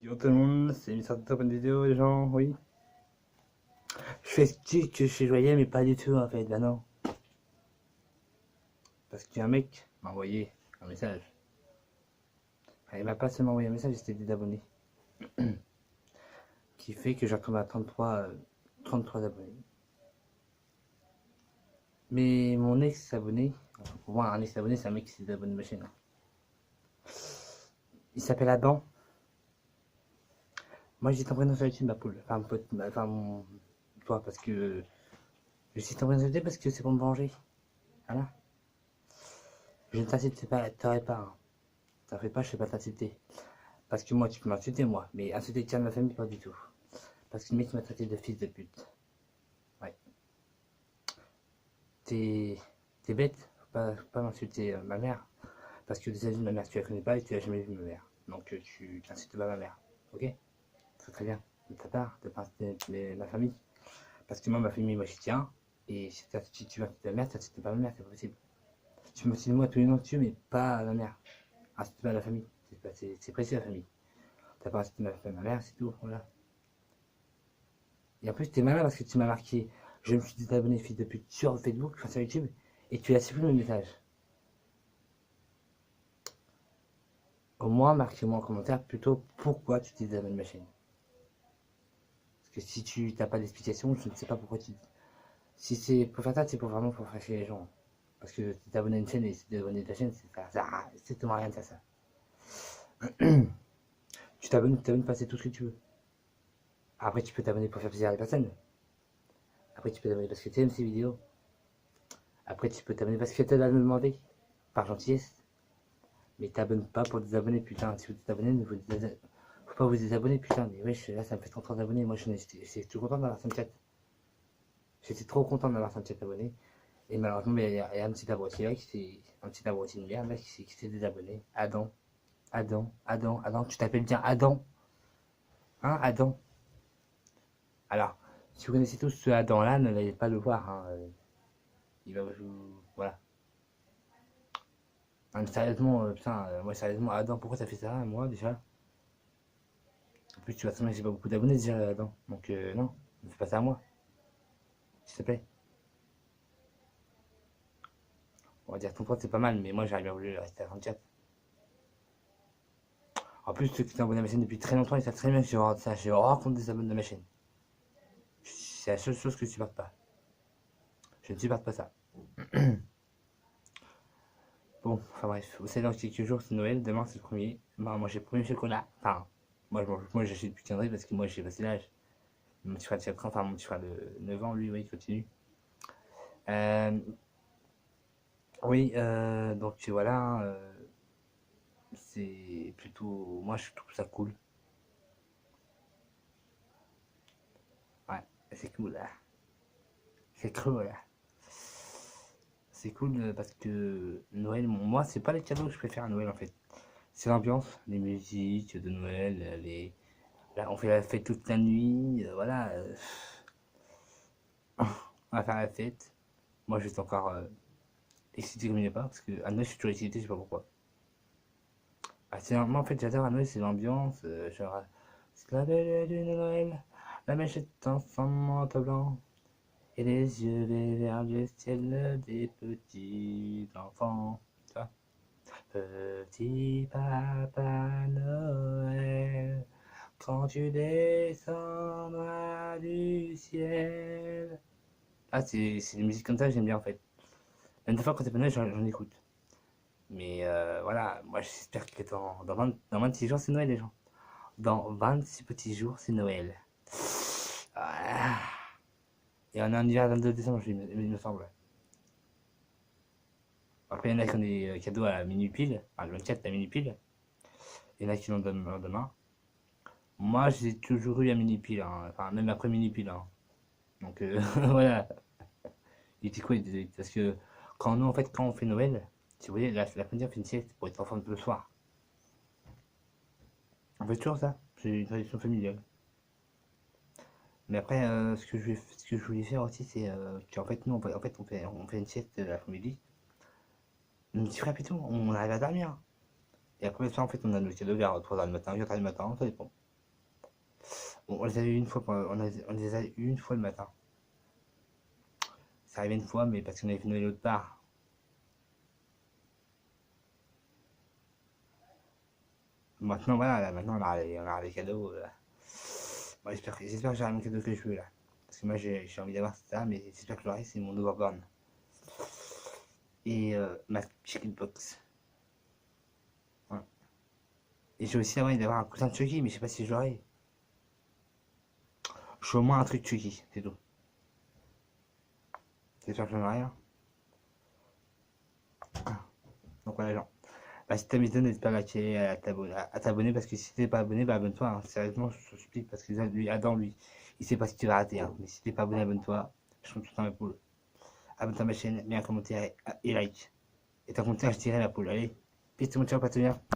Yo tout le monde, c'est Mister Top une vidéo les gens, oui. Je fais expliquer que je suis joyeux mais pas du tout en fait, bah non. Parce qu'un mec m'a envoyé un message. Enfin, il m'a pas seulement envoyé un message, c'était des abonnés. Qui fait que j'attends à 33 abonnés. Mais mon ex-abonné, enfin, pour moi un ex-abonné c'est un mec qui s'est abonné à ma chaîne. Il s'appelle Adam. Moi j'ai ton prénom sur YouTube ma poule. Enfin, toi parce que... Je cite ton prénom sur YouTube parce que c'est pour me venger. Voilà. Je ne t'accepte pas, t'aurais pas. Hein. T'en fais pas, je sais pas t'accepter. Parce que moi, tu peux m'insulter, moi. Mais insulter quelqu'un de ma famille, pas du tout. Parce que le mec m'a traité de fils de pute. Ouais. T'es bête. Faut pas m'insulter ma mère. Parce que déjà, ma mère, tu la connais pas et tu as jamais vu ma mère. Donc, tu t'insultes pas ma mère. Ok. C'est très bien. De ta part, de pas insulter ma famille. Parce que moi, ma famille, moi, j'y tiens. Et si tu insultes ma mère, tu insultes pas ma mère, c'est pas possible. Tu m'insultes moi tous les noms que tu veux, mais pas ma mère. Insulte pas la famille. C'est précieux la famille. T'as pas insulté ma mère, c'est tout. Voilà. Et en plus, t'es malin parce que tu m'as marqué. Je me suis désabonné, fils de pute, sur Facebook, enfin sur YouTube, et tu as supprimé le message. Au moins, marquez-moi en commentaire plutôt pourquoi tu t'es désabonné de ma chaîne. Parce que si tu n'as pas d'explication, je ne sais pas pourquoi tu. Si c'est pour faire ça, c'est pour vraiment pour fâcher les gens. Parce que tu t'es abonné à une chaîne et si tu t'es abonné à ta chaîne, ça sert à strictement rien de faire ça. Tu t'abonnes, passer tout ce que tu veux. Après, tu peux t'abonner pour faire plaisir à la personne. Après, tu peux t'abonner parce que tu aimes ces vidéos. Après, tu peux t'abonner parce que tu as demandé, par gentillesse. Mais t'abonnes pas pour désabonner, putain. Si vous désabonnez, faut pas vous désabonner, putain. Mais wesh, là, ça me fait 33 abonnés. Moi, j'étais tout content d'avoir Snapchat. J'étais trop content d'avoir Snapchat abonné. Et malheureusement, il y a un petit abruti là, un petit abruti de merde là, qui s'est désabonné. Adam, tu t'appelles bien Adam. Hein, Adam. Alors, si vous connaissez tous ce Adam là, ne l'allez pas le voir. Hein. Il va vous. Voilà. Non, mais sérieusement, putain, moi, sérieusement, Adam, pourquoi t'as fait ça, moi, déjà? En plus, tu vas que j'ai pas beaucoup d'abonnés déjà là-dedans. Donc, non, ne fais pas ça à moi, s'il te plaît. On va dire ton pote, c'est pas mal, mais moi, j'aurais bien voulu rester à 34. En plus, ceux qui sont abonnés à ma chaîne depuis très longtemps, ils savent très bien que j'ai horreur contre des abonnés de ma chaîne. C'est la seule chose que je supporte pas. Je ne supporte pas ça. Bon, enfin bref, vous savez, dans quelques jours, c'est Noël, demain, c'est le premier. Bah, moi, j'ai le premier chocolat. Enfin, moi j'achète plus de parce que moi, j'ai passé l'âge. Mon petit frère de 4 ans, enfin, mon petit frère de 9 ans, lui, oui, il continue. Euh, oui, donc voilà, c'est plutôt. Moi, je trouve ça cool. Ouais, c'est cool, là. C'est cool, là. C'est cool parce que Noël, moi, c'est pas les cadeaux que je préfère à Noël en fait. C'est l'ambiance, les musiques de Noël, là, on fait la fête toute la nuit, voilà. On va faire la fête. Moi, je suis encore excité comme il n'est pas parce que à Noël, je suis toujours excité, je sais pas pourquoi. Ah, moi, en fait, j'adore à Noël, c'est l'ambiance, genre. C'est la belle de Noël, la mèche est en son manteau blanc. Et les yeux vers le ciel des petits enfants. Tu vois. Petit papa Noël, quand tu descendras du ciel. Ah, c'est des musiques comme ça, j'aime bien en fait. Même des fois, quand c'est pas Noël, j'en écoute. Mais voilà, moi j'espère que dans 26 jours, c'est Noël, les gens. Dans 26 petits jours, c'est Noël. Ah. Et on est en hiver 22 décembre, il me semble. Après, il y en a qui ont des cadeaux à minuit pile, enfin le 24 à minuit pile. Il y en a qui l'ont le lendemain. Moi, j'ai toujours eu à minuit pile, hein. Enfin même après minuit pile. Hein. Donc voilà. Il était quoi parce que quand nous, en fait, quand on fait Noël, si vous voyez, la famille on fait une sieste pour être en forme le soir. On fait toujours ça. C'est une tradition familiale. Mais après, ce que je voulais faire aussi, c'est qu'en fait, nous, on fait une sieste de l'après-midi. Mon petit frère et tout, on arrive à dormir. Et après, le soir, en fait, on a le cadeau vers 3h du matin, 4h du matin, ça dépend. On les a eu une fois, on les a eu une fois le matin. Ça arrivait une fois, mais parce qu'on avait fait Noël autre part. Maintenant, voilà, là, maintenant on a les cadeaux. Bon, j'espère que j'aurai mon cadeau que je veux là. Parce que moi j'ai envie d'avoir ça, mais j'espère que j'aurai, c'est mon Overborn. Et ma Chicken Box. Voilà. Et j'ai aussi envie d'avoir un coussin de Chucky, mais je sais pas si je l'aurai. Je suis au moins un truc Chucky, c'est tout. J'espère que j'en aurai un. Donc voilà, gens. Bah, si t'as mis n'hésite pas à t'abonner parce que si t'es pas abonné, bah abonne-toi. Hein. Sérieusement, je t'explique parce que lui, Adam, lui, il sait pas si tu vas rater. Hein. Mais si t'es pas abonné, abonne-toi. Je compte tout le temps la poule. Abonne-toi à ma chaîne, mets un commentaire et like. Et ton commentaire, je dirai la poule. Allez, bisous, mon ciao, pas